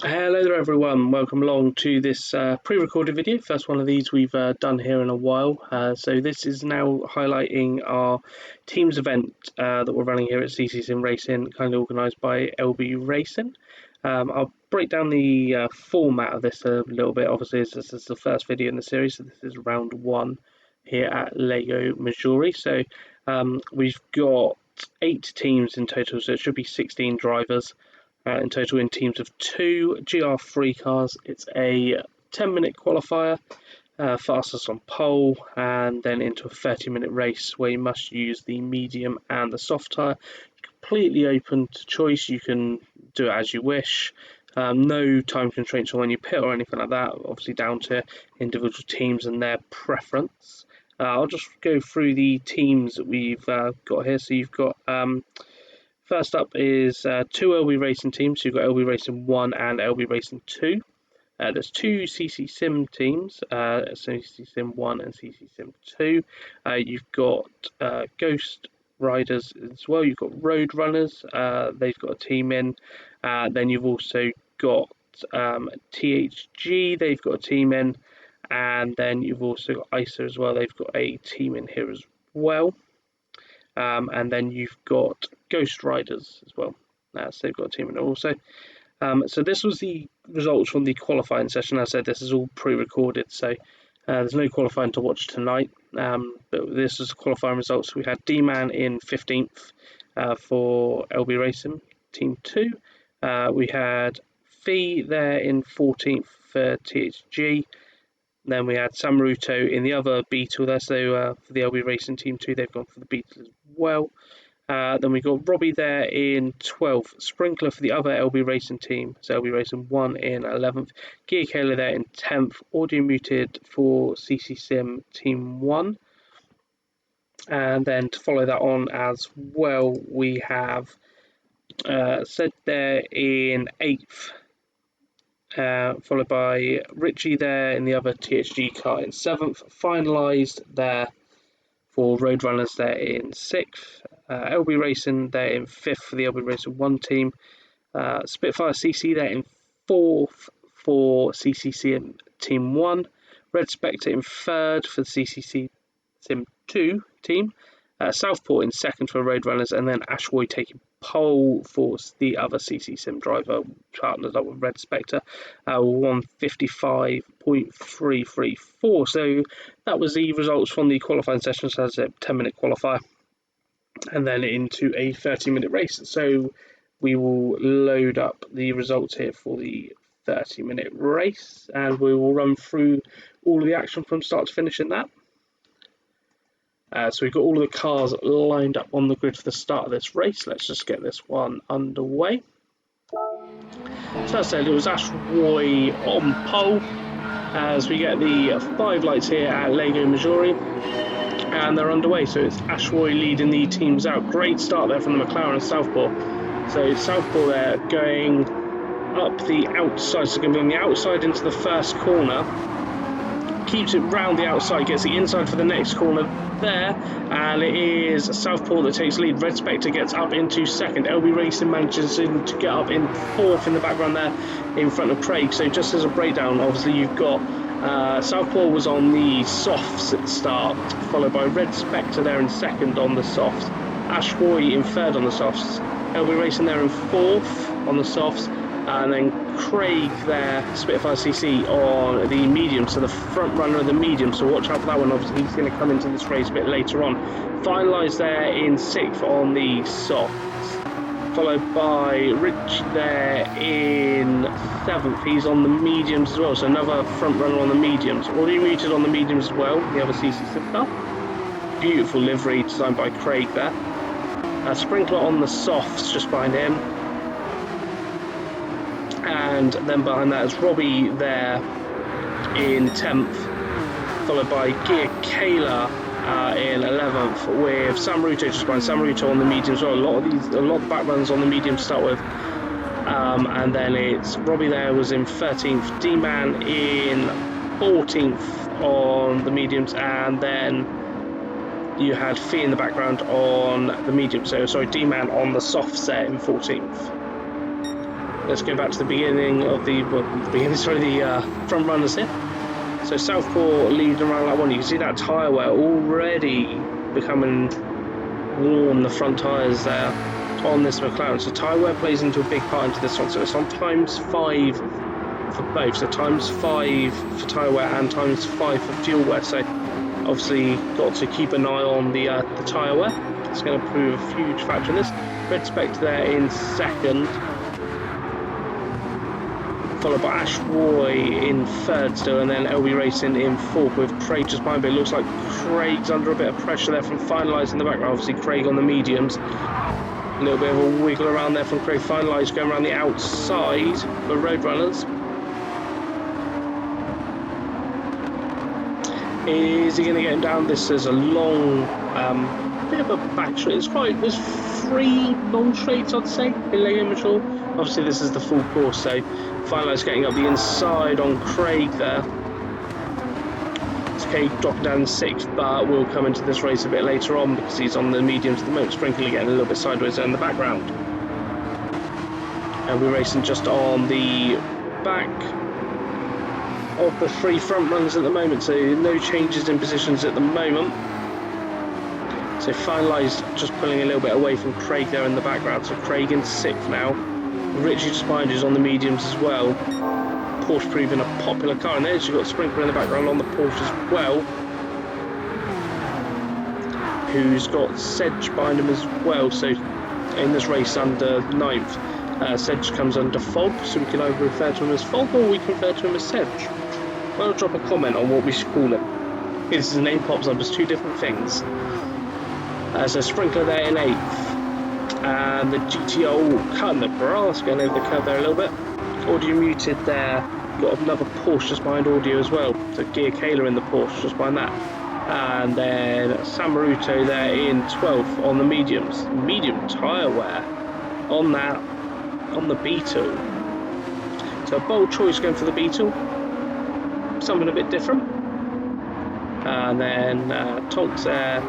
Hello there everyone, welcome along to this pre-recorded video, first one of these we've done here in a while. So this is now highlighting our Teams event that we're running here at CC Sim Racing, kind of organised by LB Racing. I'll break down the format of this a little bit. Obviously this is the first video in the series, so this is round one here at Lego Missouri. So we've got 8 teams in total, so it should be 16 drivers. In total in teams of 2 GR3 cars. It's a 10-minute qualifier, fastest on pole, and then into a 30-minute race where you must use the medium and the soft tyre. Completely open to choice, you can do it as you wish. No time constraints on when you pit or anything like that, obviously down to individual teams and their preference. I'll just go through the teams that we've got here. So you've got first up is 2 LB Racing teams. So you've got LB Racing 1 and LB Racing 2. There's 2 CC Sim teams, so CC Sim 1 and CC Sim 2. You've got Ghost Riders as well. You've got Road Runners. They've got a team in. Then you've also got THG. They've got a team in. And then you've also got ISA as well. They've got a team in here as well. And then you've got Ghost Riders as well. So they've got a team in it also. So this was the results from the qualifying session. As I said, this is all pre-recorded, so there's no qualifying to watch tonight. But this is qualifying results. We had D-Man in 15th for LB Racing, Team 2. We had Fee there in 14th for THG. Then we had Samaruto in the other Beetle there, so for the LB Racing Team 2, they've gone for the Beetle as well. Then we got Robbie there in 12th, Sprinkler for the other LB Racing team, so LB Racing 1 in 11th, Gear Kayla there in 10th, Audio Muted for CC Sim Team 1. And then to follow that on as well, we have Said there in 8th. Followed by Richie there in the other THG car in 7th, finalised there for Roadrunners there in 6th, LB Racing there in 5th for the LB Racing 1 team, Spitfire CC there in 4th for CCC Team 1, Red Spectre in 3rd for the CCC Sim 2 team, Southport in 2nd for Roadrunners, and then Ashwoy taking pole for the other CC Sim driver, partnered up with Red Spectre, 155.334. So that was the results from the qualifying session, so that's a 10-minute qualifier, and then into a 30-minute race. So we will load up the results here for the 30-minute race, and we will run through all of the action from start to finish in that. So we've got all of the cars lined up on the grid for the start of this race. Let's just get this one underway. So as I said, it was Ashwoy on pole as we get the 5 lights here at Lego Missouri, and they're underway. So it's Ashwoy leading the teams out. Great start there from the McLaren and Southport. So Southport there going up the outside, so going to be on the outside into the first corner. Keeps it round the outside, gets the inside for the next corner there, and it is Southport that takes lead. Red Spectre gets up into 2nd. LB Racing manages to get up in 4th in the background there in front of Craig. So just as a breakdown, obviously you've got Southport was on the softs at the start, followed by Red Spectre there in 2nd on the softs, Ashwoy in 3rd on the softs, LB Racing there in 4th on the softs, and then Craig there, Spitfire CC on the medium, so the front runner of the medium, so watch out for that one. Obviously he's going to come into this race a bit later on. Finalised there in 6th on the softs, followed by Rich there in 7th, he's on the mediums as well, so another front runner on the mediums. Audio Muted on the mediums as well, the other CC Sim. Beautiful livery designed by Craig there. Sprinkler on the softs just behind him. And then behind that is Robbie there in 10th, followed by Gear Kayla in 11th, with Samaruto just behind. Samaruto on the medium as well. A lot of back runs on the medium to start with. And then it's Robbie there was in 13th, D-Man in 14th on the mediums, and then you had Fee in the background on the medium. So sorry, D-Man on the soft set in 14th. let's go back to the beginning of the front runners here. So Southpaw leading around lap 1. You can see that tyre wear already becoming warm, the front tyres there on this McLaren. So tyre wear plays into a big part into this one. So it's on ×5 for both. So ×5 for tyre wear and ×5 for fuel wear. So obviously got to keep an eye on the tyre wear. It's going to prove a huge factor in this. Red Spectre there in second, followed by Ash Roy in third still, and then LB Racing in fourth with Craig just behind. But it looks like Craig's under a bit of pressure there from Finalise in the background. Obviously Craig on the mediums. A little bit of a wiggle around there from Craig. Finalise going around the outside for Roadrunners. Is he going to get him down? This is a long bit of a back straight. There's 3 long straights, I'd say, in Lego Mature. Obviously this is the full course, so Finalise getting up the inside on Craig there. It's Craig dropping down 6th, but we'll come into this race a bit later on because he's on the mediums at the moment. Sprinkler getting a little bit sideways there in the background. And we're racing just on the back of the 3 front runners at the moment, so no changes in positions at the moment. So Finalise just pulling a little bit away from Craig there in the background. So Craig in 6th now. Richie just behind is on the mediums as well. Porsche proving a popular car. And there's you've got Sprinkler in the background on the Porsche as well, who's got Sedge behind him as well. So in this race under 9th, Sedge comes under Fog, so we can either refer to him as Fog or we can refer to him as Sedge. I'll drop a comment on what we should call him. His name pops up as 2 different things. So Sprinkler there in 8th. And the GTO cutting the grass, going over the curve there a little bit. Audio muted there. Got another Porsche just behind Audio as well. So Gear Kayla in the Porsche just behind that. And then Samaruto there in 12th on the mediums. Medium tyre wear on that, on the Beetle. So a bold choice going for the Beetle. Something a bit different. And then Tonks there,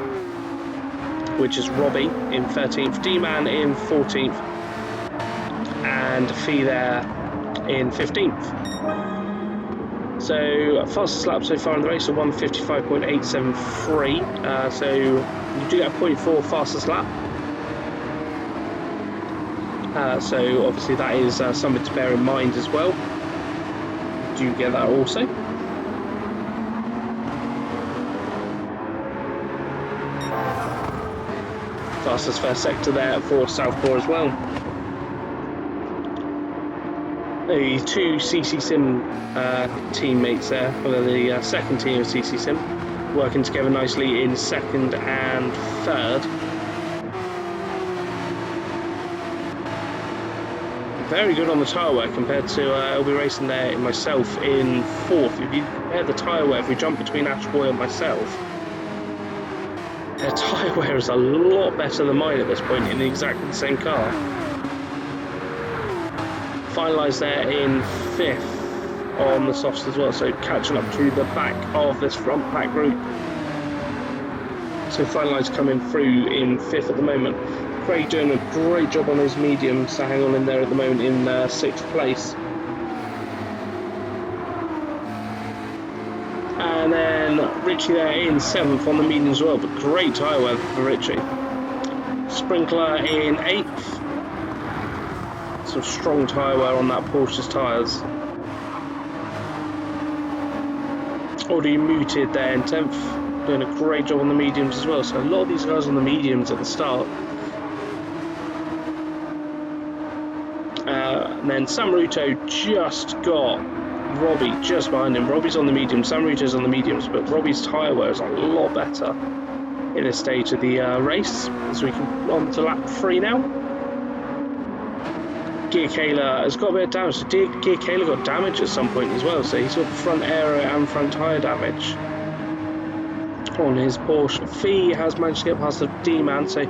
which is Robbie in 13th, D-Man in 14th, and Fee there in 15th. So fastest lap so far in the race, a 1:55.873. So you do get a 0.4 fastest lap. So obviously that is something to bear in mind as well. Do you get that also? Fastest first sector there for Southpaw as well. The 2 CC Sim teammates there, well, the second team of CC Sim, working together nicely in 2nd and 3rd. Very good on the tyre wear compared to LB Racing there and myself in 4th. If you compare the tyre wear, if we jump between Ash Boy and myself, their tyre wear is a lot better than mine at this point in exactly the same car. Finalise there in 5th on the softs as well, so catching up to the back of this front pack group. So Finalise coming through in 5th at the moment. Craig doing a great job on his mediums, so hang on in there at the moment in 6th place. And then Richie there in 7th on the mediums as well, but great tyre wear for Richie. Sprinkler in 8th. Some strong tyre wear on that Porsche's tyres. Already muted there in 10th, doing a great job on the mediums as well. So a lot of these guys on the mediums at the start. And then Samaruto just got Robbie just behind him. Robbie's on the mediums, Samaruto's on the mediums, but Robbie's tyre wear is a lot better in this stage of the race. So we can on to lap 3 now. Gear Kayla has got a bit of damage. So Gear Kayla got damage at some point as well, so he's got front aero and front tyre damage on his Porsche. Fee has managed to get past the D-Man, so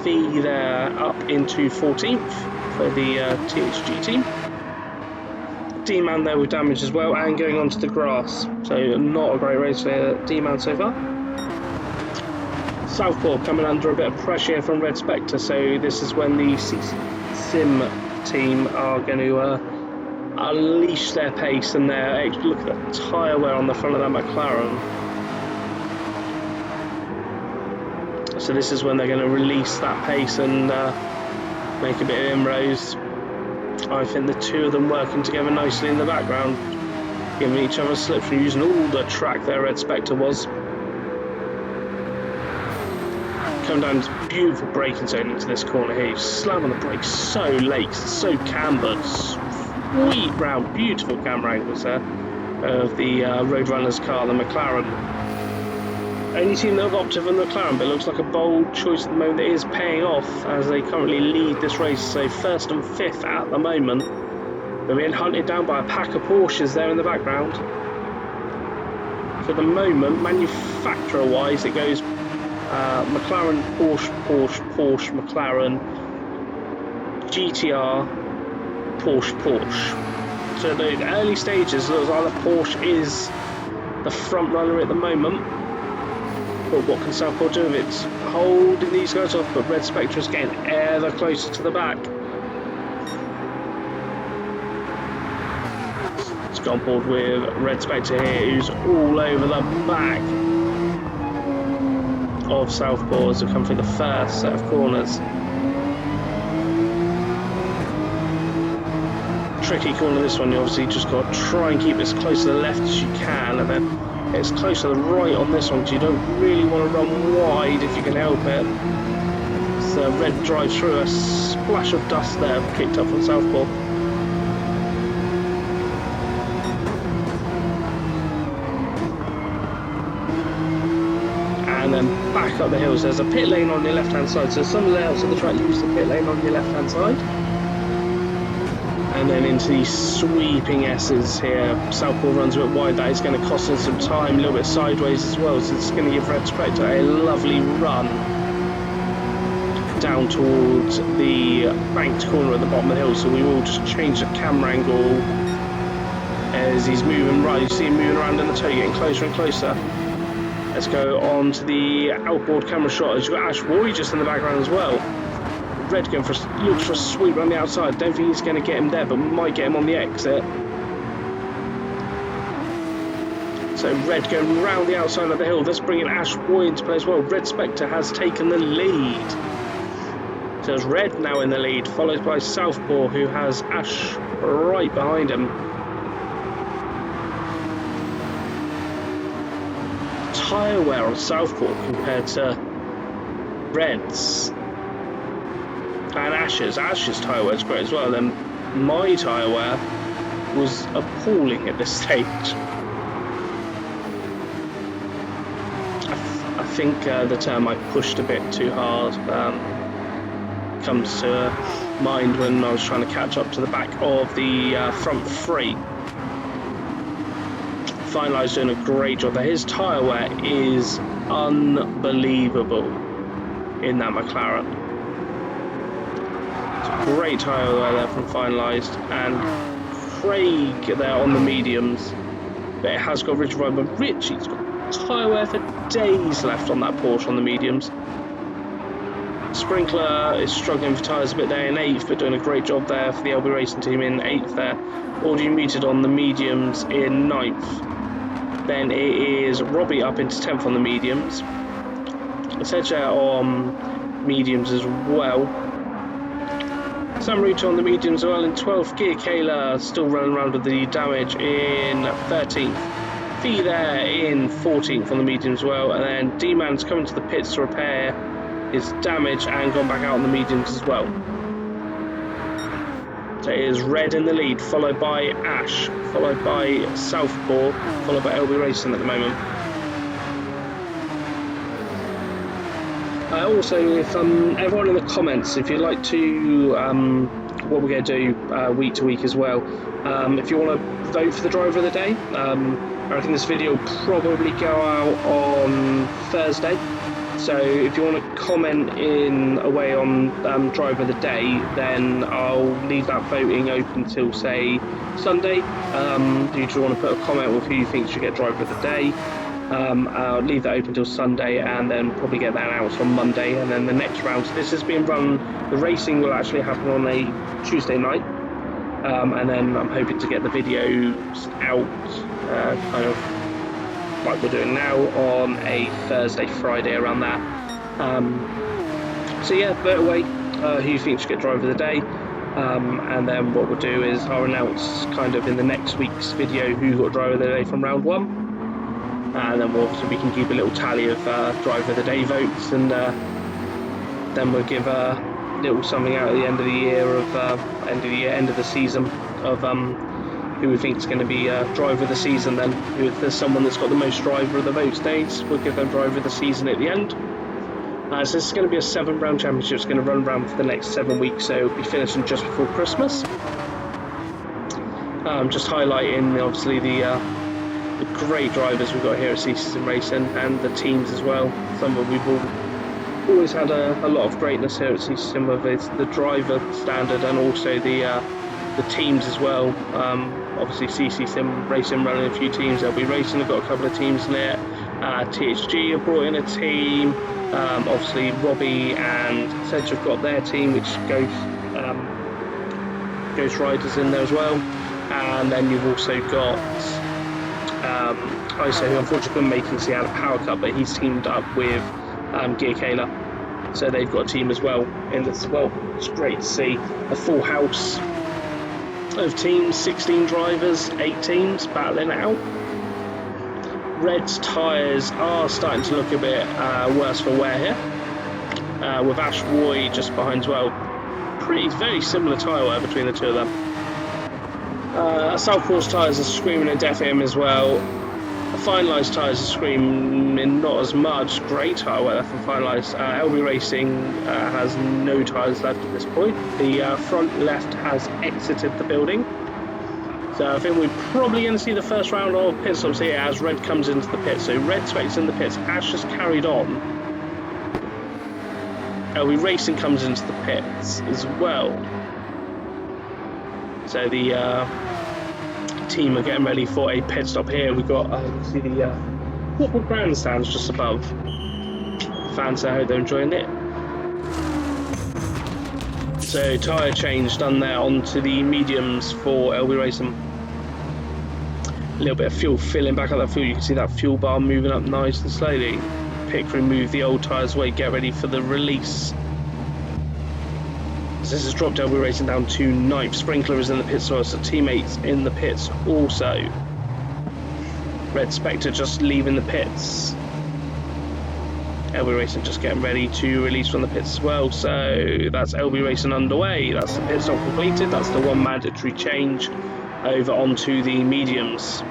Fee there up into 14th for the THG team. D-Man there with damage as well and going onto the grass, so not a great race for D-Man so far. Southpaw coming under a bit of pressure from Red Spectre, so this is when the CC Sim team are going to unleash their pace and their... Look at the tyre wear on the front of that McLaren. So this is when they're going to release that pace and make a bit of inroads. I think the two of them working together nicely in the background, giving each other slips and using all the track their Red Spectre was. Come down to beautiful braking zone into this corner here. You slam on the brakes so late, so cambered, sweet round, beautiful camera angles there of the Roadrunner's car, the McLaren. Only team that have opted for the McLaren, but it looks like a bold choice at the moment. It is paying off as they currently lead this race. So first and fifth at the moment. They're being hunted down by a pack of Porsches there in the background. For the moment, manufacturer-wise, it goes McLaren, Porsche, Porsche, Porsche, McLaren, GTR, Porsche, Porsche. So the early stages, looks like the Porsche is the front runner at the moment. But what can Southpaw do? It's holding these guys off, but Red Spectre is getting ever closer to the back. It's gone board with Red Spectre here, who's all over the back of Southpaw as they come through the first set of corners. Tricky corner this one, you obviously just got to try and keep as close to the left as you can, and then it's close to the right on this one because you don't really want to run wide if you can help it. So Red drives through, a splash of dust there kicked up from Southpaw. And then back up the hills. There's a pit lane on your left hand side, so some layouts of the track use the pit lane on your left hand side. And then into these sweeping S's here. Southpaw runs a bit wide, that is going to cost us some time, a little bit sideways as well, so it's going to give Red Spectre a lovely run down towards the banked corner at the bottom of the hill. So we will just change the camera angle as he's moving right. You see him moving around in the toe, getting closer and closer. Let's go on to the outboard camera shot as you've got Ash Roy just in the background as well. Red going for looks for a sweep around the outside. Don't think he's going to get him there, but might get him on the exit. So Red going round the outside of the hill. That's bringing Ash Roy into play as well. Red Spectre has taken the lead. So it's Red now in the lead, followed by Southpaw, who has Ash right behind him. Tyre wear on Southpaw compared to Red's and Ash's tyre wear is great as well. Then my tyre wear was appalling at this stage. I think the term I pushed a bit too hard comes to mind when I was trying to catch up to the back of the front three. Finalised doing a great job there. His tyre wear is unbelievable in that McLaren. It's a great tyre wear there from Finalised, and Craig there on the mediums, but it has got Richard right, but Richie's got tyre wear for days left on that Porsche on the mediums. Sprinkler is struggling for tyres a bit there in 8th, but doing a great job there for the LB Racing team in 8th there. Audio muted on the mediums in 9th. Then it is Robbie up into 10th on the mediums. Sedger on mediums as well. Sam Ruta on the mediums as well in 12th. Gear Kayla still running around with the damage in 13th. Fee there in 14th on the mediums as well. And then D-Man's coming to the pits to repair his damage and gone back out on the mediums as well. So it is Red in the lead, followed by Ash, followed by Southpaw, followed by LB Racing at the moment. Also, if everyone in the comments, if you'd like to, what we're going to do week to week as well, if you want to vote for the driver of the day, I reckon this video will probably go out on Thursday. So if you want to comment in a way on driver of the day, then I'll leave that voting open till say Sunday. You just want to put a comment with who you think should get driver of the day. I'll leave that open till Sunday, and then probably get that announced on Monday. And then the next round, so this is being run, the racing will actually happen on a Tuesday night, and then I'm hoping to get the videos out kind of like we're doing now on a Thursday, Friday, around that. So yeah, vote away who you think should get driver of the day, and then what we'll do is I'll announce kind of in the next week's video who got driver of the day from round 1. And then we can keep a little tally of driver of the day votes, and then we'll give a little something out at the end of the year end of the season of who we think is going to be driver of the season. Then if there's someone that's got the most driver of the vote days, we'll give them driver of the season at the end. So this is going to be a 7-round championship. It's going to run around for the next 7 weeks, so it'll be finishing just before Christmas. Just highlighting obviously the great drivers we've got here at CC Sim Racing, and the teams as well. Some of we've always had a lot of greatness here at CC Sim, whether it's the driver standard and also the teams as well. Obviously CC Sim Racing running a few teams, they'll be racing, they've got a couple of teams in it. THG have brought in a team, obviously Robbie and Sedge have got their team, which Ghost Riders in there as well. And then you've also got ISO, who unfortunately couldn't make it, he had a power cut, but he's teamed up with Gear Kayla, so they've got a team as well in this. Well, it's great to see a full house of teams, 16 drivers, 8 teams battling out. Red's tyres are starting to look a bit worse for wear here, with Ash Roy just behind as well. Very similar tyre wear between the two of them. Southpaw's tyres are screaming and deaf at him as well. Finalised tyres are screaming not as much. Great tyre wear from Finalised. LB Racing has no tyres left at this point. The front left has exited the building. So I think we're probably going to see the first round of pit stops here as Red comes into the pit. So Red Specs in the pits. Ash has carried on. LB Racing comes into the pits as well. So the team are getting ready for a pit stop here. We've got, you can see the football grandstands just above. Fans, I hope they're enjoying it. So tyre change done there onto the mediums for LB Racing. A little bit of fuel filling back up that fuel. You can see that fuel bar moving up nice and slowly. Pit crew move the old tyres away, get ready for the release. This has dropped LB Racing down to 9th. Sprinkler is in the pits, so teammates in the pits also. Red Spectre just leaving the pits. LB Racing just getting ready to release from the pits as well. So that's LB Racing underway. That's the pit stop completed. That's the one mandatory change over onto the mediums.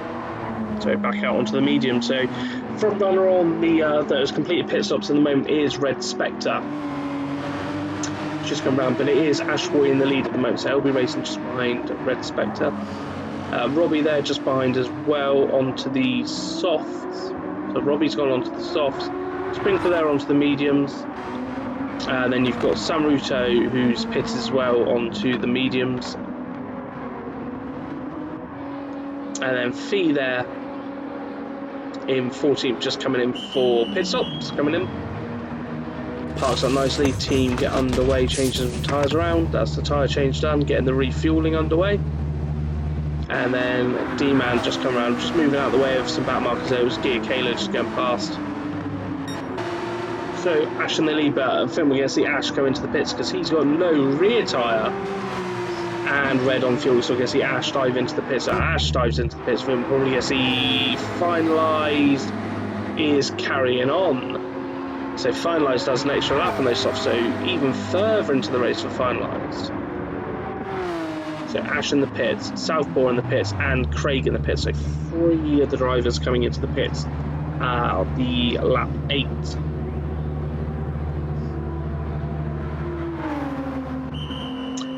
So back out onto the medium. So front runner on the that has completed pit stops in the moment is Red Spectre. Just come round, but it is Ashboy in the lead at the moment, so LB Racing just behind Red Spectre. Robbie there just behind as well onto the softs. So Robbie's gone onto the softs. Sprinkler there onto the mediums. And then you've got Samruto who's pitted as well onto the mediums. And then Fee there in 14th just coming in for pit stops, coming in. Parks up nicely, team get underway, changing some tyres around. That's the tyre change done, getting the refuelling underway. And then D-Man just come around, just moving out of the way of some back markers there. It was Gear Kayla just going past. So Ash in the lead, but I think we're going to see Ash go into the pits because he's got no rear tyre and red on fuel, so we're going to see Ash dive into the pits. So Ash dives into the pits, we're probably going to see Finalised is carrying on. So Finalised does an extra lap on those softs, so even further into the race for Finalised. So Ash in the pits, Southpaw in the pits, and Craig in the pits. So 3 of the drivers coming into the pits. The lap 8.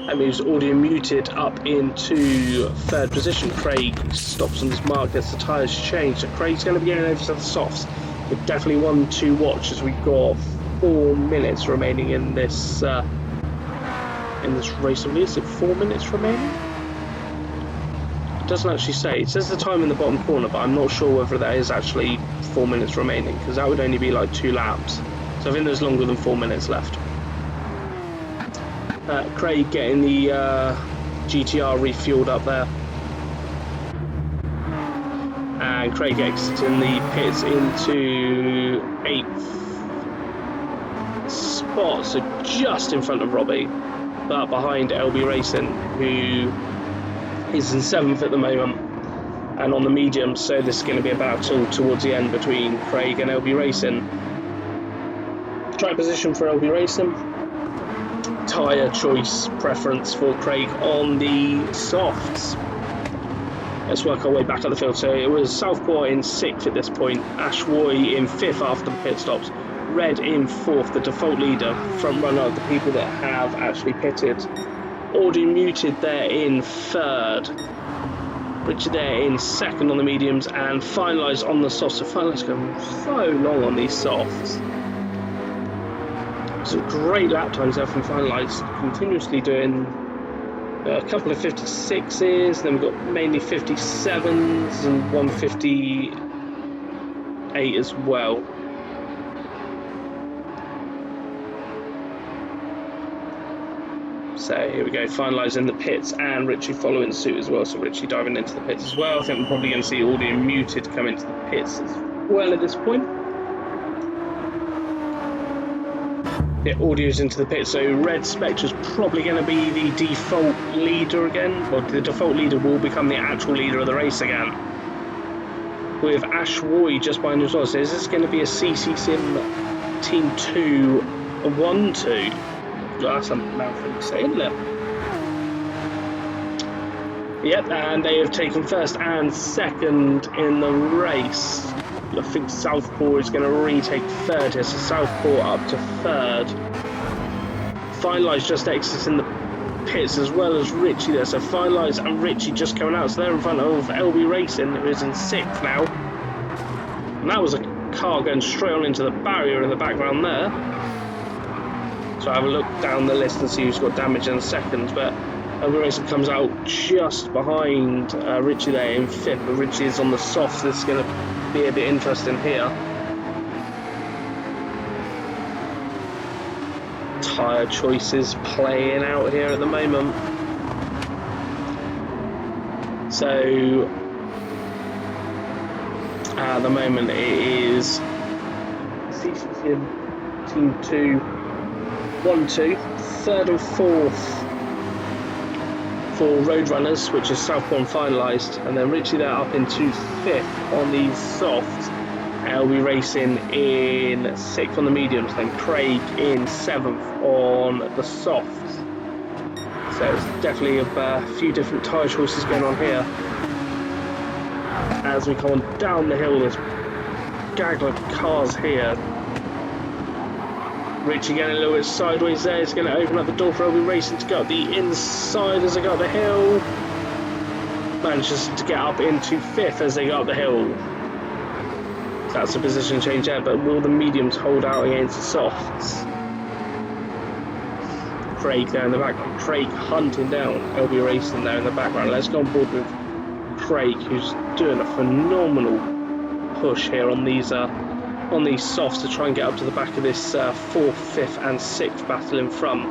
That moves audio muted up into 3rd position. Craig stops on his mark, gets the tyres changed. So Craig's going to be getting over to the softs. But definitely one to watch as we've got 4 minutes remaining in this race. Is it 4 minutes remaining? doesn't actually say. It says the time in the bottom corner, but I'm not sure whether there is actually 4 minutes remaining, because that would only be like 2 laps. So I think there's longer than 4 minutes left. Craig getting the GTR refueled up there. And Craig exiting the pits into 8th spot, so just in front of Robbie, but behind LB Racing, who is in 7th at the moment, and on the mediums, so this is going to be a battle towards the end between Craig and LB Racing. Track position for LB Racing, tyre choice preference for Craig on the softs. Let's work our way back at the field. So it was Southpaw in 6th at this point, Ashwoy in 5th after the pit stops, Red in 4th, the default leader, front runner of the people that have actually pitted. Audio muted there in 3rd, Richard there in 2nd on the mediums, and finalised on the softs. So finalised going so long on these softs. So great lap times there from finalised, continuously doing a couple of 56s, then we've got mainly 57s and 158 as well. So here we go, finalising the pits, and Richie following suit as well. So Richie diving into the pits as well. I think we're probably going to see Audio muted come into the pits as well at this point. Yeah, Audio's into the pit, so Red Spectre's probably going to be the default leader again. Well, the default leader will become the actual leader of the race again, with Ashwoy just behind as well. So is this going to be a CC Sim Team 2 1-2? That's a mouthful to say, isn't it? Yep, and they have taken 1st and 2nd in the race. I think Southpaw is going to retake 3rd here, so Southpaw up to 3rd. Finalised just exiting the pits as well as Richie there, so Finalised and Richie just coming out, so they're in front of LB Racing, who is in 6th now. And that was a car going straight on into the barrier in the background there. So have a look down the list and see who's got damage in 2nd, but LB Racing comes out just behind Richie there in 5th, but Richie is on the softs. This is going to be a bit interesting here. Tyre choices playing out here at the moment. So at the moment it is CCCM Team 2 1-2, 3rd and 4th for Roadrunners, which is Southpaw and finalised, and then Richie there up into 5th on the softs, LB Racing in 6th on the mediums, then Craig in 7th on the softs. So it's definitely a few different tyre choices going on here. As we come on down the hill, there's a gaggle of cars here. Richie getting a little bit sideways there. It's going to open up the door for LB Racing to go up the inside as they go up the hill. Manages to get up into 5th as they go up the hill. So that's a position change there, but will the mediums hold out against the softs? Craig there in the background. Craig hunting down LB Racing there in the background. Let's go on board with Craig, who's doing a phenomenal push here on these softs to try and get up to the back of this 4th, 5th and 6th battle in front.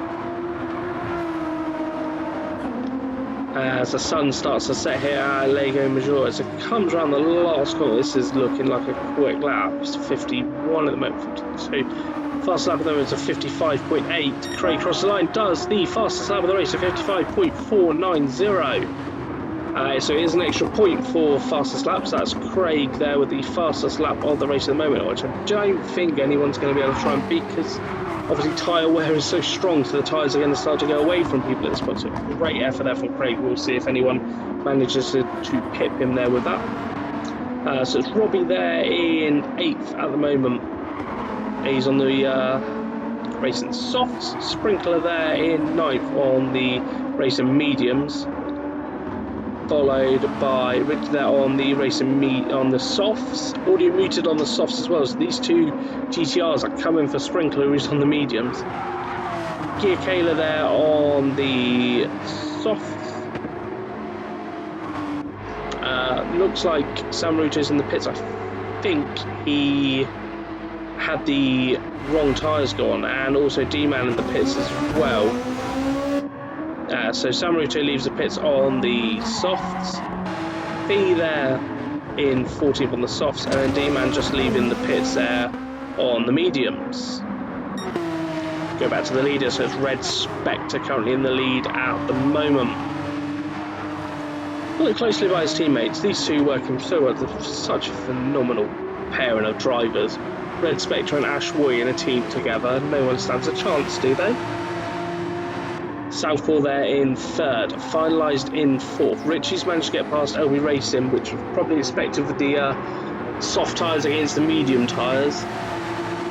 As the sun starts to set here at Lego Major, as it comes around the last corner, this is looking like a quick lap. It's 51 at the moment, 52. Fast lap of the moment is a 55.8. Craig cross the line, does the fastest lap of the race, a 55.490. So it is an extra point for fastest laps. That's Craig there with the fastest lap of the race at the moment, which I don't think anyone's going to be able to try and beat, because obviously tyre wear is so strong, so the tyres are going to start to go away from people at this point. So great effort there from Craig. We'll see if anyone manages to pip him there with that. So it's Robbie there in 8th at the moment. He's on the racing softs. Sprinkler there in 9th on the racing mediums, followed by Rick there on the racing on the softs. Audio muted on the softs as well, so these two GTRs are coming for Sprinkler, who's on the mediums. Gear Kayla there on the softs. Looks like Sam Ruto's in the pits. I think he had the wrong tyres go on, and also D-Man in the pits as well. So Sam Ruto leaves the pits on the softs. Fee there in 14th on the softs, and then D-Man just leaving the pits there on the mediums. Go back to the leader, so it's Red Spectre currently in the lead at the moment. Look closely by his teammates. These two working so well. They're such a phenomenal pairing of drivers. Red Spectre and Ash Woy in a team together. No one stands a chance, do they? Southpaw there in third, finalised in fourth. Richie's managed to get past LB Racing, which was probably expected with the soft tyres against the medium tyres.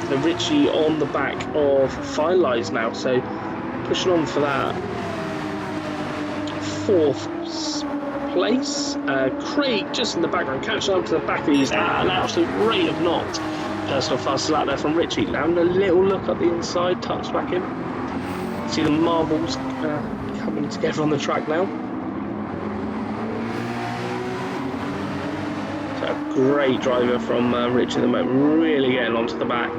So Richie on the back of finalised now, so pushing on for that fourth place. Craig just in the background, catching up to the back of these at an absolute rate of knots. Personal fastest lap there from Richie. Having a little look at the inside, tucks back in. See the marbles coming together on the track now. So a great driver from Richie at the moment, really getting onto the back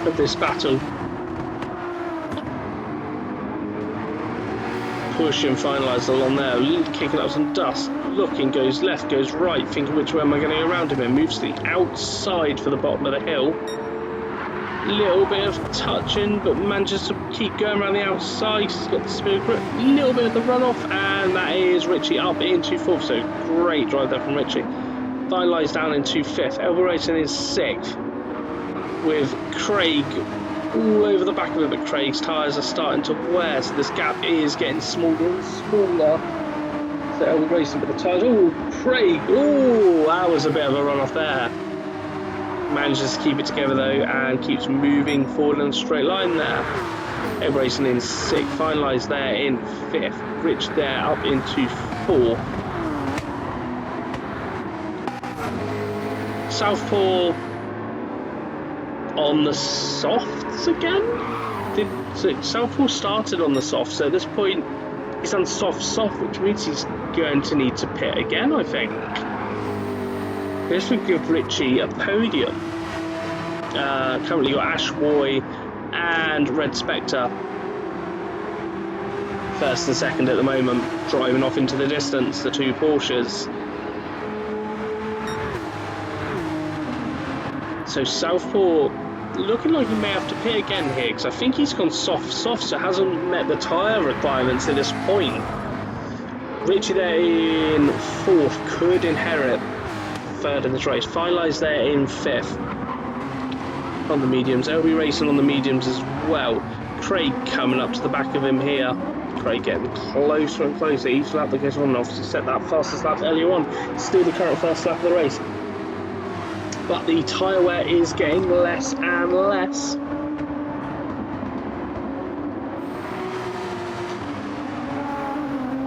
of this battle. Pushing finalised along there, kicking up some dust, looking, goes left, goes right, thinking which way am I going to go around him, and moves to the outside for the bottom of the hill. Little bit of touching, but manages to keep going around the outside. He's got the speed grip, little bit of the runoff, and that is Richie up into fourth. So great drive there from Richie. Finalised down into fifth. Elbow Racing is sixth, with Craig all over the back of it, but Craig's tyres are starting to wear, so this gap is getting smaller and smaller. So Elbow Racing, but the tyres, oh, Craig, oh, that was a bit of a run off there. Manages to keep it together though, and keeps moving forward in a straight line there. Elbow Racing in sixth, finalised there in fifth. Rich there up into fourth. Southpaw on the softs again? So Southpaw started on the softs, so at this point he's on soft, which means he's going to need to pit again, I think. This would give Richie a podium. Currently got Ash Woy and Red Spectre first and second at the moment, driving off into the distance, the two Porsches. So Southpaw looking like he may have to pit again here, because I think he's gone soft, so hasn't met the tyre requirements at this point. Richie there in fourth, could inherit third in this race. Finalised there in fifth on the mediums. LB Racing on the mediums as well. Craig coming up to the back of him here. Craig getting closer and closer each lap that goes on. Obviously set that fastest lap earlier on. Still the current first lap of the race. But the tyre wear is getting less and less.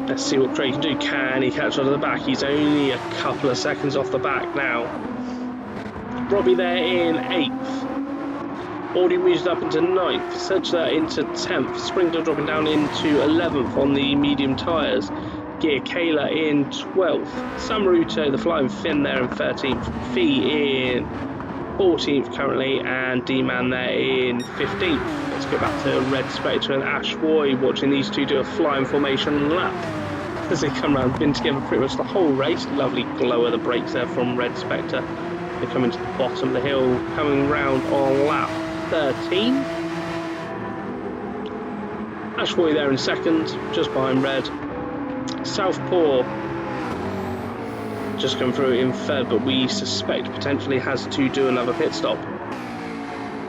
Let's see what Craig can do. Can he catch onto the back? He's only a couple of seconds off the back now. Robbie there in 8th. Already moved up into 9th. Sedgler into 10th. Sprinkler dropping down into 11th on the medium tyres. Gear Kayla in 12th. Sam Ruto, the Flying Finn there in 13th. Fee in 14th currently. And D-Man there in 15th. Let's go back to Red Spectre and Ash Woy, watching these two do a flying formation lap as they come around. Been together pretty much the whole race. Lovely glow of the brakes there from Red Spectre. They come into the bottom of the hill, coming round on lap 13. Ash Woy there in second, just behind Red. Southpaw just come through in third, but we suspect potentially has to do another pit stop.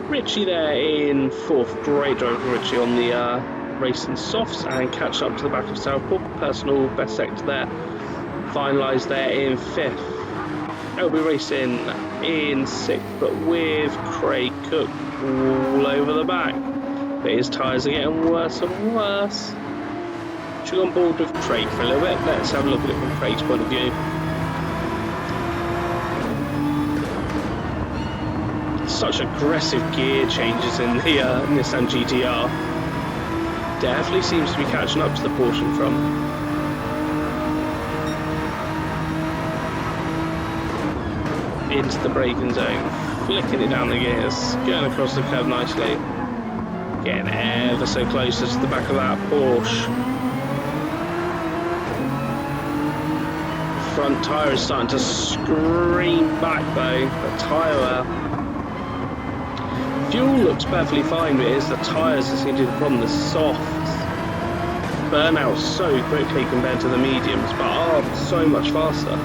Richie there in fourth. Great drive for Richie on the racing softs, and catch up to the back of Southpaw. Personal best sector there. Finalised there in fifth. LB Racing in sixth, but with Craig Cook all over the back. But his tyres are getting worse and worse. Should go on board with Craig for a little bit. Let's have a look at it from Craig's point of view. Such aggressive gear changes in the Nissan GT3. Definitely seems to be catching up to the Porsche in front. into the braking zone, flicking it down the gears, going across the curve nicely, getting ever so close to the back of that Porsche. Front tyre is starting to scream back though, the tyre wear. Fuel looks perfectly fine, but it is the tyres that seem to be the problem. The softs burn out so quickly compared to the mediums, but are so much faster.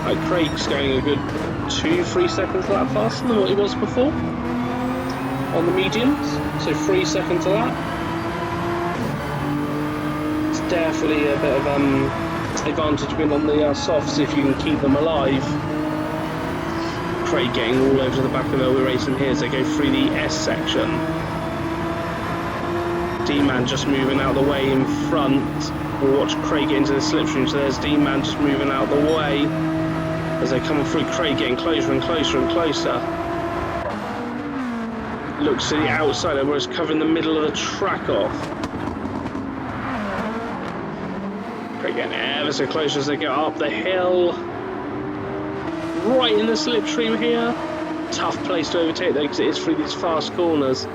Like Craig's going a good 2-3 seconds a lap faster than what he was before on the mediums, so 3 seconds a lap. It's definitely a bit of advantage being on the softs if you can keep them alive. Craig getting all over the back of LB Racing here as they go through the S section. D-Man just moving out of the way in front. We'll watch Craig get into the slipstream, so there's D-Man just moving out of the way as they come through. Craig getting closer and closer and closer. Looks to the outside where it's covering the middle of the track off. Craig getting ever so close as they go up the hill. Right in the slipstream here. Tough place to overtake though because it is through these fast corners.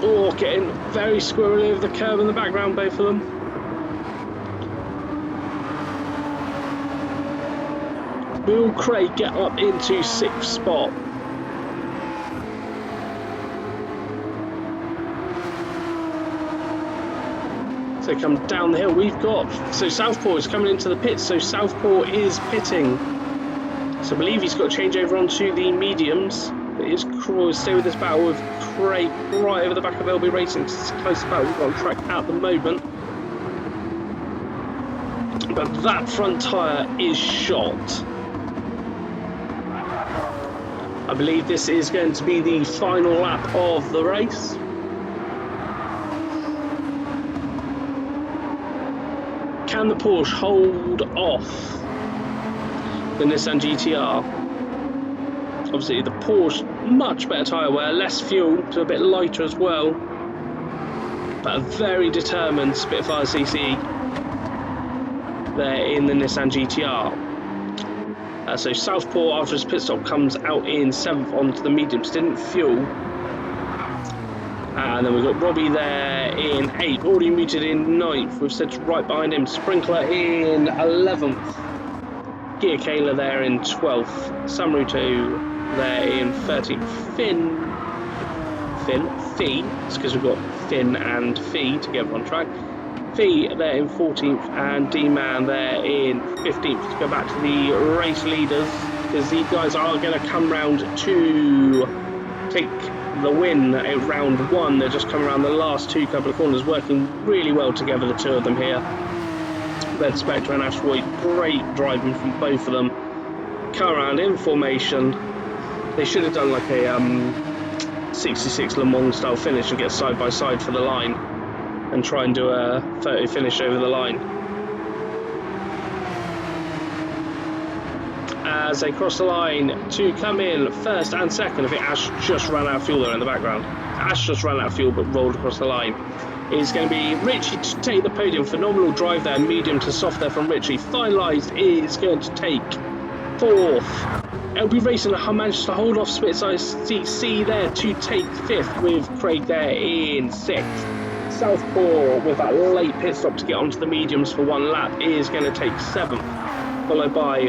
Oh, getting very squirrely over the curb in the background, both of them. Will Craig get up into 6th spot? So come down the hill, we've got, so Southpaw is coming into the pits, so Southpaw is pitting. So I believe he's got to change over onto the mediums. But is stay with this battle with Craig right over the back of LB Racing. It's close to battle we've got on track at the moment. But that front tyre is shot. I believe this is going to be the final lap of the race. Can the Porsche hold off the Nissan GT-R? Obviously the Porsche, much better tyre wear, less fuel, so a bit lighter as well. But a very determined Spitfire CC there in the Nissan GT-R. So Southpaw, after his pit stop, comes out in 7th onto the mediums, didn't fuel. And then we've got Robbie there in 8th, already muted in 9th, with Sedge right behind him, Sprinkler in 11th, Gear Kayla there in 12th, Samruto there in 13th, Fee, it's because we've got Finn and Fee together on track, Fee there in 14th, and D-Man there in 15th, to go back to the race leaders, because these guys are going to come round to take the win at round 1. They're just coming around the last 2 couple of corners, working really well together, the 2 of them here. Red Spectre and Asteroid, great driving from both of them. Come around in formation. They should have done like a 66 Le Mans style finish and get side by side for the line and try and do a photo finish over the line. As they cross the line to come in first and second, I think Ash just ran out of fuel there in the background. Ash just ran out of fuel but rolled across the line. It's going to be Richie to take the podium. Phenomenal drive there, medium to soft there from Richie. Finalised is going to take 4th. LB Racing managed to hold off Spitfire CC there to take 5th, with Craig there in 6th. Southpaw with that late pit stop to get onto the mediums for 1 lap is going to take 7th, followed by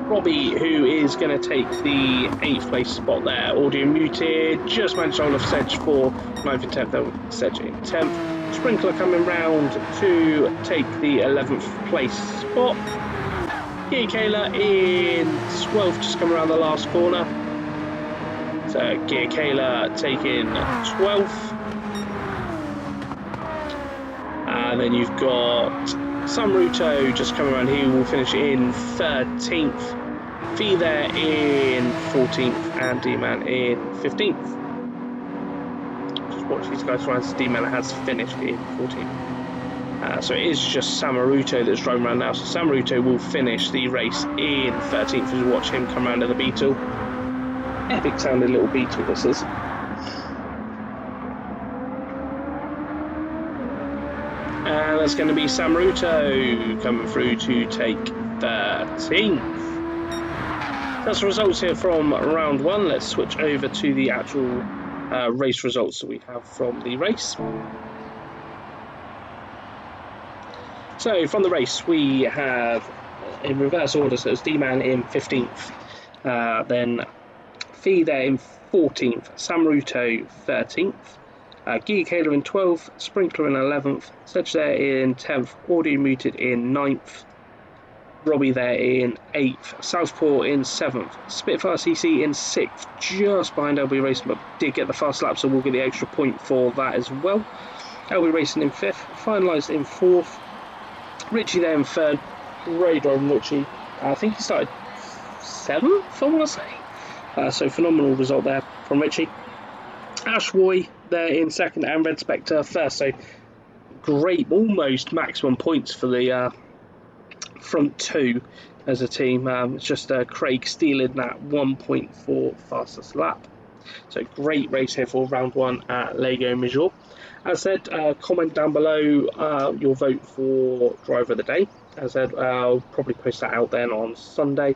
Robbie, who is going to take the 8th place spot there. Audio muted, just managed to hold off Sedge for 9th and 10th, Sedge in 10th. Sprinkler coming round to take the 11th place spot. Gear Kayla in 12th, just coming around the last corner. So Gear Kayla taking 12th. And then you've got Samruto just coming around here, will finish in 13th. Fee there in 14th, and D-Man in 15th. Just watch these guys run, D-Man has finished in 14th. So it is just Samruto that's driving around now, so Samruto will finish the race in 13th as we watch him come around to the Beetle. Epic sounding little Beetle this is. And that's going to be Samruto coming through to take 13th. That's the results here from round 1. Let's switch over to the actual race results that we have from the race. So from the race we have in reverse order, so it's D-Man in 15th, then Fee there in 14th, Samruto 13th, Giga in 12th, Sprinkler in 11th, Sedge there in 10th, Audio Muted in 9th, Robbie there in 8th, Southpaw in 7th, Spitfire CC in 6th, just behind LB Racing, but did get the fast lap, so we'll get the extra point for that as well. LB Racing in 5th, finalised in 4th, Richie there in 3rd, great driving Richie, I think he started 7th, I want to say, so phenomenal result there from Richie. Ash Roy there in 2nd and Red Spectre 1st, so great, almost maximum points for the front 2 as a team. It's just Craig stealing that 1.4 fastest lap. So great race here for round 1 at Lego Major. As I said, comment down below your vote for driver of the day. As I said, I'll probably post that out then on Sunday.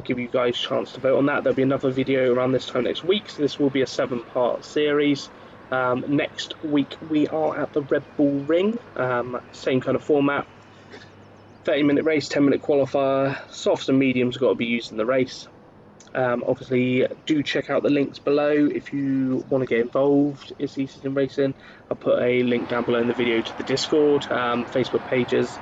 Give you guys a chance to vote on that. There'll be another video around this time next week, so this will be a 7-part series. Next week we are at the Red Bull Ring, same kind of format, 30-minute race, 10-minute qualifier, softs and mediums got to be used in the race. Obviously do check out the links below if you want to get involved. It's easy in racing. I'll put a link down below in the video to the Discord, Facebook pages,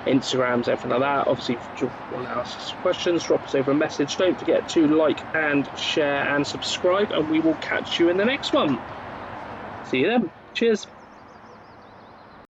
Instagrams, everything like that. Obviously, if you want to ask us questions, drop us over a message. Don't forget to like and share and subscribe, and we will catch you in the next one. See you then. Cheers.